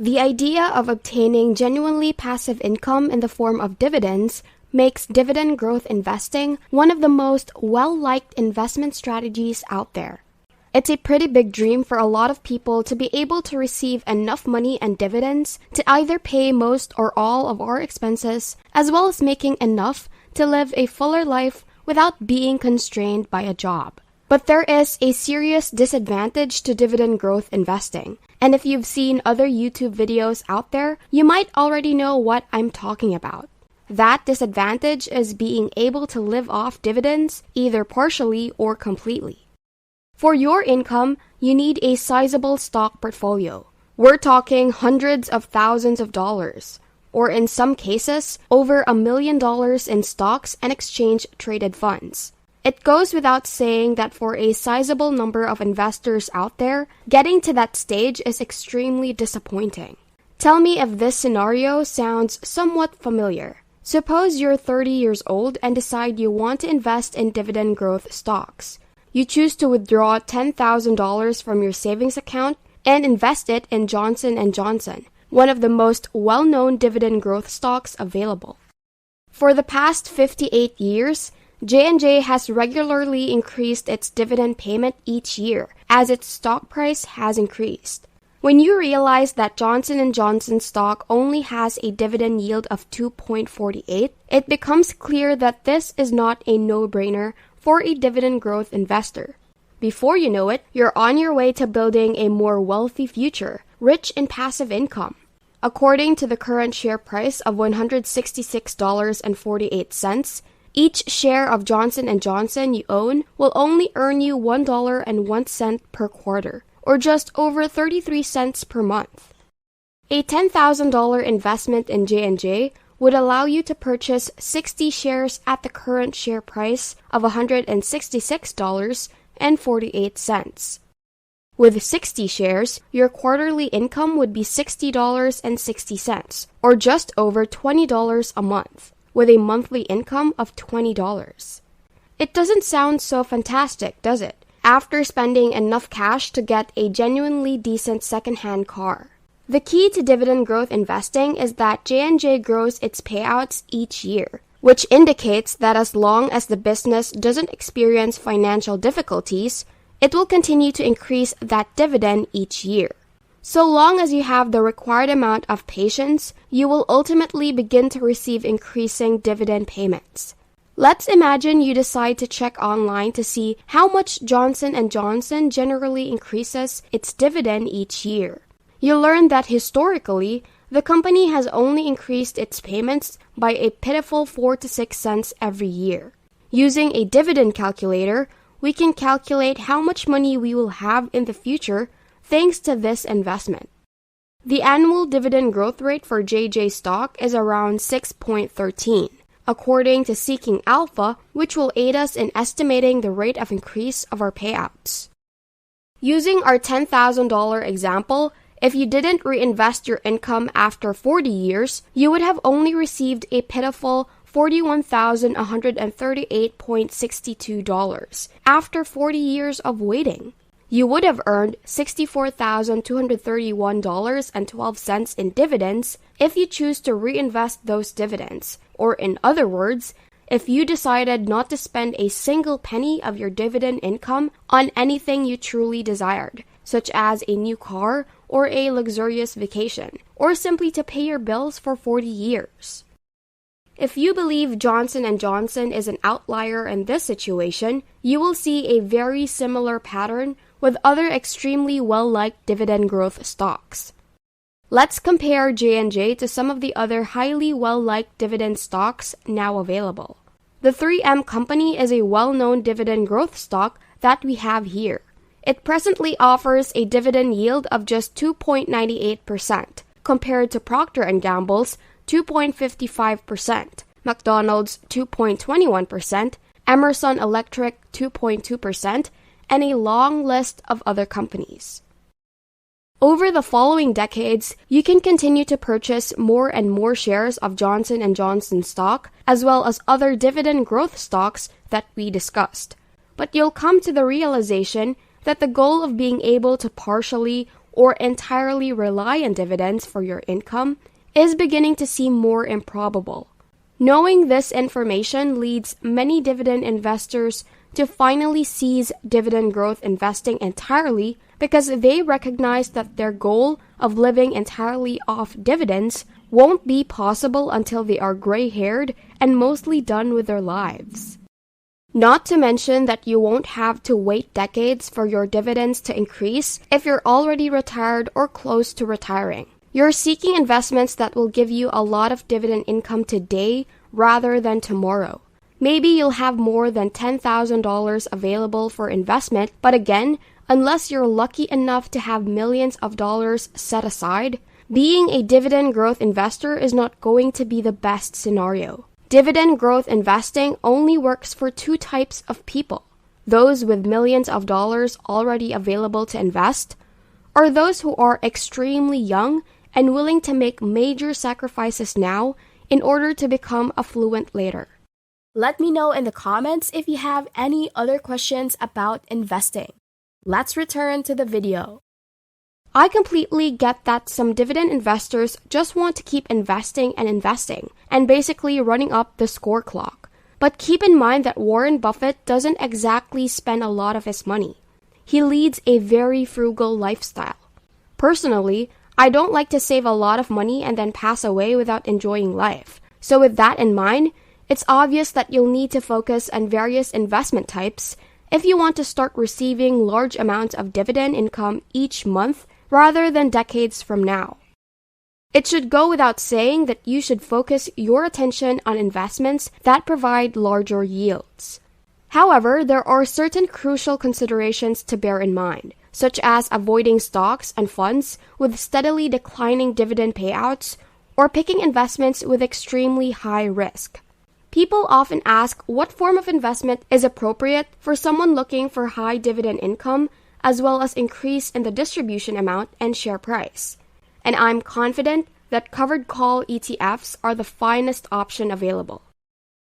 The idea of obtaining genuinely passive income in the form of dividends makes dividend growth investing one of the most well-liked investment strategies out there. It's a pretty big dream for a lot of people to be able to receive enough money and dividends to either pay most or all of our expenses, as well as making enough to live a fuller life without being constrained by a job. But there is a serious disadvantage to dividend growth investing, and if you've seen other YouTube videos out there, you might already know what I'm talking about. That disadvantage is being able to live off dividends either partially or completely. For your income, you need a sizable stock portfolio. We're talking hundreds of thousands of dollars, or in some cases, over $1 million in stocks and exchange-traded funds. It goes without saying that for a sizable number of investors out there, getting to that stage is extremely disappointing. Tell me if this scenario sounds somewhat familiar. Suppose you're 30 years old and decide you want to invest in dividend growth stocks. You choose to withdraw $10,000 from your savings account and invest it in Johnson & Johnson, one of the most well-known dividend growth stocks available. For the past 58 years, J&J has regularly increased its dividend payment each year as its stock price has increased. When you realize that Johnson & Johnson stock only has a dividend yield of 2.48, it becomes clear that this is not a no-brainer for a dividend growth investor. Before you know it, you're on your way to building a more wealthy future, rich in passive income. According to the current share price of $166.48, each share of Johnson & Johnson you own will only earn you $1.01 per quarter, or just over 33 cents per month. A $10,000 investment in J&J would allow you to purchase 60 shares at the current share price of $166.48. With 60 shares, your quarterly income would be $60.60, or just over $20 a month, with a monthly income of $20. It doesn't sound so fantastic, does it? After spending enough cash to get a genuinely decent second-hand car. The key to dividend growth investing is that J&J grows its payouts each year, which indicates that as long as the business doesn't experience financial difficulties, it will continue to increase that dividend each year. So long as you have the required amount of patience, you will ultimately begin to receive increasing dividend payments. Let's imagine you decide to check online to see how much Johnson & Johnson generally increases its dividend each year. You'll learn that historically, the company has only increased its payments by a pitiful 4 to 6 cents every year. Using a dividend calculator, we can calculate how much money we will have in the future thanks to this investment. The annual dividend growth rate for JJ stock is around 6.13, according to Seeking Alpha, which will aid us in estimating the rate of increase of our payouts. Using our $10,000 example, if you didn't reinvest your income after 40 years, you would have only received a pitiful $41,138.62 after 40 years of waiting. You would have earned $64,231.12 in dividends if you choose to reinvest those dividends, or in other words, if you decided not to spend a single penny of your dividend income on anything you truly desired, such as a new car or a luxurious vacation, or simply to pay your bills for 40 years. If you believe Johnson & Johnson is an outlier in this situation, you will see a very similar pattern with other extremely well-liked dividend growth stocks. Let's compare J&J to some of the other highly well-liked dividend stocks now available. The 3M Company is a well-known dividend growth stock that we have here. It presently offers a dividend yield of just 2.98%, compared to Procter & Gamble's 2.55%, McDonald's 2.21%, Emerson Electric 2.2%, and a long list of other companies. Over the following decades, you can continue to purchase more and more shares of Johnson & Johnson stock, as well as other dividend growth stocks that we discussed. But you'll come to the realization that the goal of being able to partially or entirely rely on dividends for your income is beginning to seem more improbable. Knowing this information leads many dividend investors to finally cease dividend growth investing entirely because they recognize that their goal of living entirely off dividends won't be possible until they are gray-haired and mostly done with their lives. Not to mention that you won't have to wait decades for your dividends to increase if you're already retired or close to retiring. You're seeking investments that will give you a lot of dividend income today rather than tomorrow. Maybe you'll have more than $10,000 available for investment, but again, unless you're lucky enough to have millions of dollars set aside, being a dividend growth investor is not going to be the best scenario. Dividend growth investing only works for two types of people: those with millions of dollars already available to invest, or those who are extremely young and willing to make major sacrifices now in order to become affluent later. Let me know in the comments if you have any other questions about investing. Let's return to the video. I completely get that some dividend investors just want to keep investing and basically running up the score clock. But keep in mind that Warren Buffett doesn't exactly spend a lot of his money. He leads a very frugal lifestyle. Personally, I don't like to save a lot of money and then pass away without enjoying life. So with that in mind, it's obvious that you'll need to focus on various investment types if you want to start receiving large amounts of dividend income each month rather than decades from now. It should go without saying that you should focus your attention on investments that provide larger yields. However, there are certain crucial considerations to bear in mind, such as avoiding stocks and funds with steadily declining dividend payouts or picking investments with extremely high risk. People often ask what form of investment is appropriate for someone looking for high dividend income as well as increase in the distribution amount and share price. And I'm confident that covered call ETFs are the finest option available.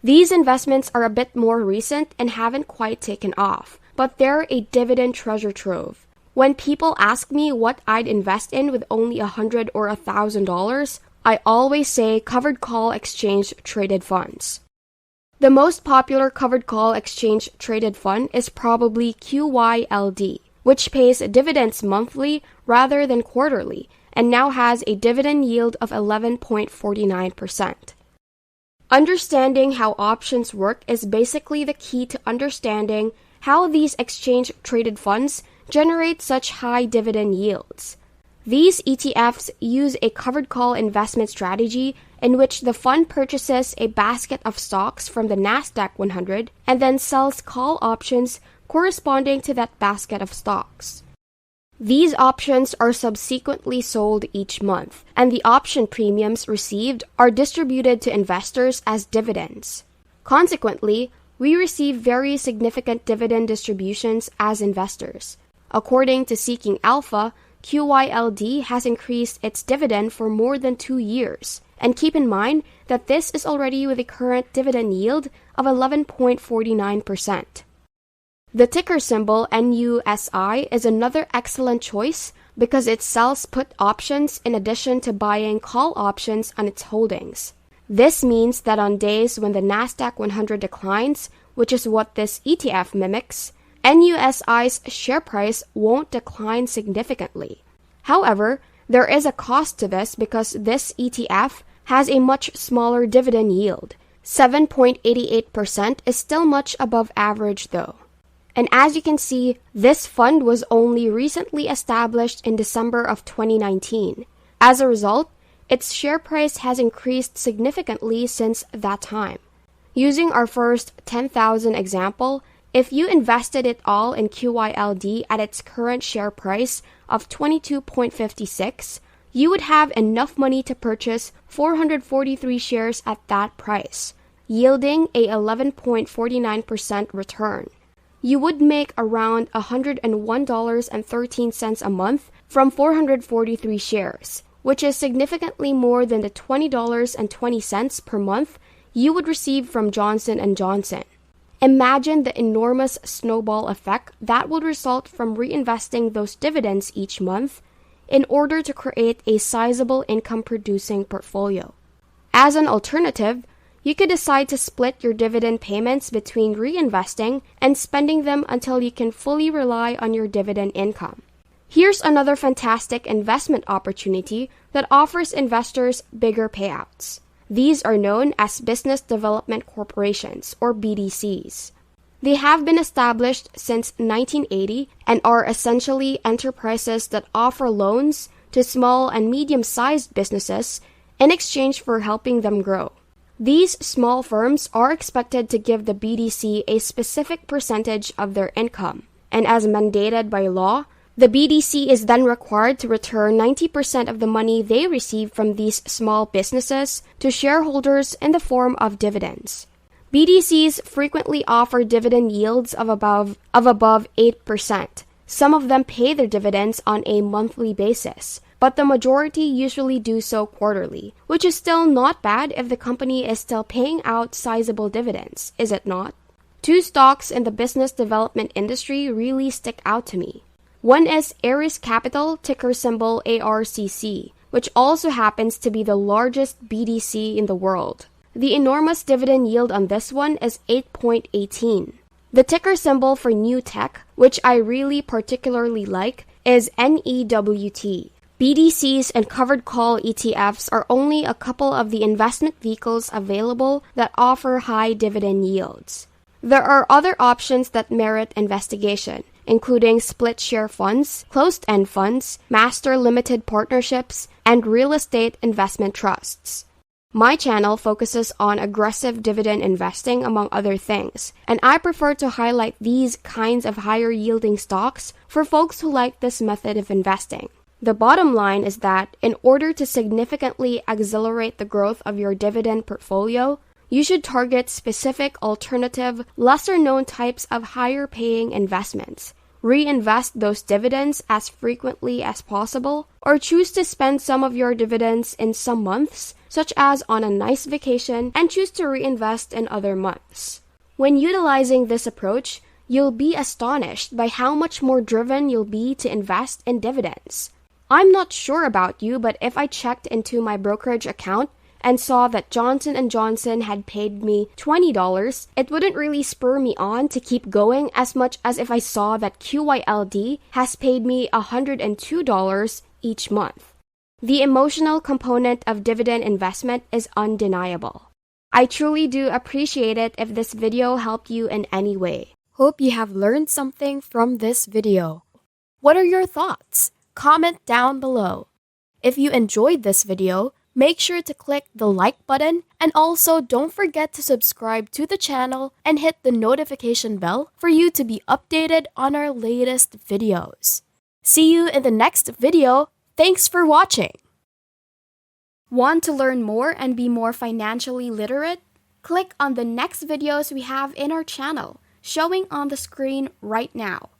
These investments are a bit more recent and haven't quite taken off, but they're a dividend treasure trove. When people ask me what I'd invest in with only $100 or $1,000, I always say covered call exchange traded funds. The most popular covered call exchange traded fund is probably QYLD, which pays dividends monthly rather than quarterly, and now has a dividend yield of 11.49%. Understanding how options work is basically the key to understanding how these exchange-traded funds generate such high dividend yields. These ETFs use a covered call investment strategy in which the fund purchases a basket of stocks from the Nasdaq 100 and then sells call options corresponding to that basket of stocks. These options are subsequently sold each month, and the option premiums received are distributed to investors as dividends. Consequently, we receive very significant dividend distributions as investors. According to Seeking Alpha, QYLD has increased its dividend for more than 2 years, and keep in mind that this is already with a current dividend yield of 11.49%. The ticker symbol NUSI is another excellent choice because it sells put options in addition to buying call options on its holdings. This means that on days when the Nasdaq 100 declines, which is what this ETF mimics, NUSI's share price won't decline significantly. However, there is a cost to this because this ETF has a much smaller dividend yield. 7.88% is still much above average though. And as you can see, this fund was only recently established in December of 2019. As a result, its share price has increased significantly since that time. Using our first 10,000 example, if you invested it all in QYLD at its current share price of 22.56, you would have enough money to purchase 443 shares at that price, yielding a 11.49% return. You would make around $101.13 a month from 443 shares, which is significantly more than the $20.20 per month you would receive from Johnson & Johnson. Imagine the enormous snowball effect that would result from reinvesting those dividends each month in order to create a sizable income-producing portfolio. As an alternative, you could decide to split your dividend payments between reinvesting and spending them until you can fully rely on your dividend income. Here's another fantastic investment opportunity that offers investors bigger payouts. These are known as business development corporations, or BDCs. They have been established since 1980 and are essentially enterprises that offer loans to small and medium-sized businesses in exchange for helping them grow. These small firms are expected to give the BDC a specific percentage of their income, and as mandated by law, the BDC is then required to return 90% of the money they receive from these small businesses to shareholders in the form of dividends. BDCs frequently offer dividend yields of above 8%. Some of them pay their dividends on a monthly basis, but the majority usually do so quarterly, which is still not bad if the company is still paying out sizable dividends, is it not? Two stocks in the business development industry really stick out to me. One is Ares Capital, ticker symbol ARCC, which also happens to be the largest BDC in the world. The enormous dividend yield on this one is 8.18. The ticker symbol for New Tech, which I really particularly like, is NEWT. BDCs and covered call ETFs are only a couple of the investment vehicles available that offer high dividend yields. There are other options that merit investigation, including split share funds, closed-end funds, master limited partnerships, and real estate investment trusts. My channel focuses on aggressive dividend investing, among other things, and I prefer to highlight these kinds of higher-yielding stocks for folks who like this method of investing. The bottom line is that in order to significantly accelerate the growth of your dividend portfolio, you should target specific alternative, lesser-known types of higher-paying investments. Reinvest those dividends as frequently as possible, or choose to spend some of your dividends in some months, such as on a nice vacation, and choose to reinvest in other months. When utilizing this approach, you'll be astonished by how much more driven you'll be to invest in dividends. I'm not sure about you, but if I checked into my brokerage account and saw that Johnson & Johnson had paid me $20, it wouldn't really spur me on to keep going as much as if I saw that QYLD has paid me $102 each month. The emotional component of dividend investment is undeniable. I truly do appreciate it if this video helped you in any way. Hope you have learned something from this video. What are your thoughts? Comment down below. If you enjoyed this video, make sure to click the like button, and also don't forget to subscribe to the channel and hit the notification bell for you to be updated on our latest videos. See you in the next video. Thanks for watching. Want to learn more and be more financially literate? Click on the next videos we have in our channel, showing on the screen right now.